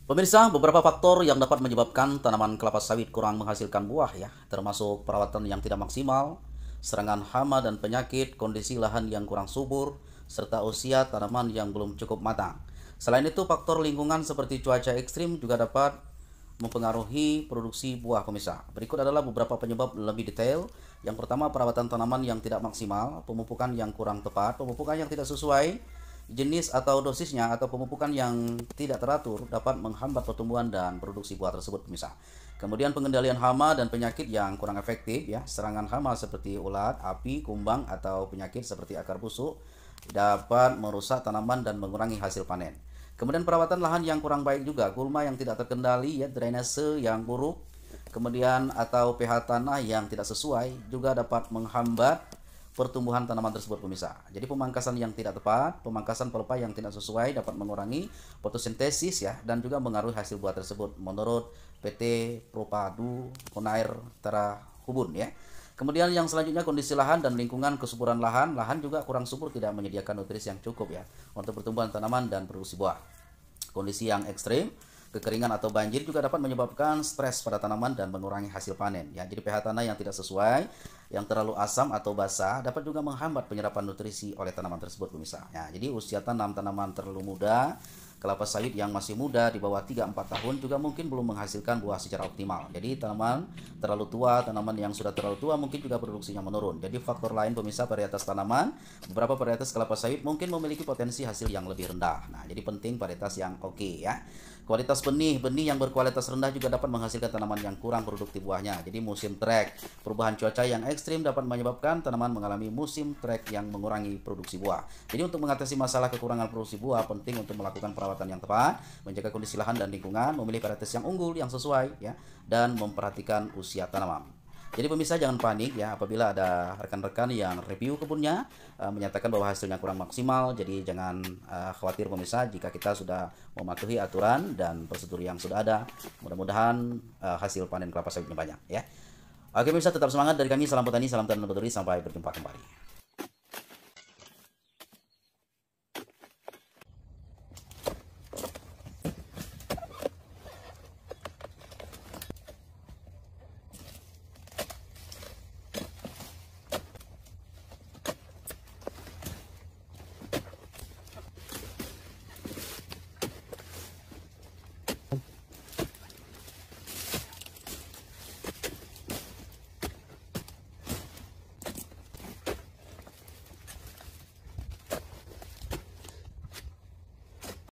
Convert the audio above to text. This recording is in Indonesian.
Pemirsa, beberapa faktor yang dapat menyebabkan tanaman kelapa sawit kurang menghasilkan buah ya, termasuk perawatan yang tidak maksimal, serangan hama dan penyakit, kondisi lahan yang kurang subur, serta usia tanaman yang belum cukup matang. Selain itu, faktor lingkungan seperti cuaca ekstrim juga dapat mempengaruhi produksi buah pemirsa. Berikut adalah beberapa penyebab lebih detail. Yang pertama, perawatan tanaman yang tidak maksimal, pemupukan yang kurang tepat, pemupukan yang tidak sesuai jenis atau dosisnya, atau pemupukan yang tidak teratur dapat menghambat pertumbuhan dan produksi buah tersebut pemirsa. Kemudian pengendalian hama dan penyakit yang kurang efektif ya. Serangan hama seperti ulat, api, kumbang atau penyakit seperti akar busuk dapat merusak tanaman dan mengurangi hasil panen. Kemudian perawatan lahan yang kurang baik juga, gulma yang tidak terkendali ya, drainase yang buruk, kemudian atau pH tanah yang tidak sesuai juga dapat menghambat pertumbuhan tanaman tersebut pemirsa. Jadi pemangkasan yang tidak tepat, pemangkasan pelepah yang tidak sesuai dapat mengurangi fotosintesis ya, dan juga mengaruhi hasil buah tersebut menurut PT Propadu Konair Terahubun ya. Kemudian yang selanjutnya, kondisi lahan dan lingkungan kesuburan lahan. Lahan juga kurang subur tidak menyediakan nutrisi yang cukup ya untuk pertumbuhan tanaman dan produksi buah. Kondisi yang ekstrim, kekeringan atau banjir juga dapat menyebabkan stres pada tanaman dan mengurangi hasil panen ya. Jadi pH tanah yang tidak sesuai, yang terlalu asam atau basah dapat juga menghambat penyerapan nutrisi oleh tanaman tersebut pemirsa. Ya, jadi usia tanam tanaman terlalu muda, kelapa sawit yang masih muda di bawah 3-4 tahun juga mungkin belum menghasilkan buah secara optimal. Jadi tanaman terlalu tua, tanaman yang sudah terlalu tua mungkin juga produksinya menurun. Jadi faktor lain pemirsa, varietas tanaman, beberapa varietas kelapa sawit mungkin memiliki potensi hasil yang lebih rendah. Nah, jadi penting varietas yang oke ya. Kualitas benih yang berkualitas rendah juga dapat menghasilkan tanaman yang kurang produktif buahnya. Jadi musim trek, perubahan cuaca yang ekstrim dapat menyebabkan tanaman mengalami musim trek yang mengurangi produksi buah. Jadi untuk mengatasi masalah kekurangan produksi buah, penting untuk melakukan perawatan yang tepat, menjaga kondisi lahan dan lingkungan, memilih varietas yang unggul, yang sesuai ya, dan memperhatikan usia tanaman. Jadi pemirsa, jangan panik ya apabila ada rekan-rekan yang review kebunnya menyatakan bahwa hasilnya kurang maksimal. Jadi jangan khawatir pemirsa jika kita sudah mematuhi aturan dan prosedur yang sudah ada. Mudah-mudahan hasil panen kelapa sawitnya banyak ya. Oke pemirsa, tetap semangat dari kami. Salam petani, salam tanam petani. Sampai berjumpa kembali.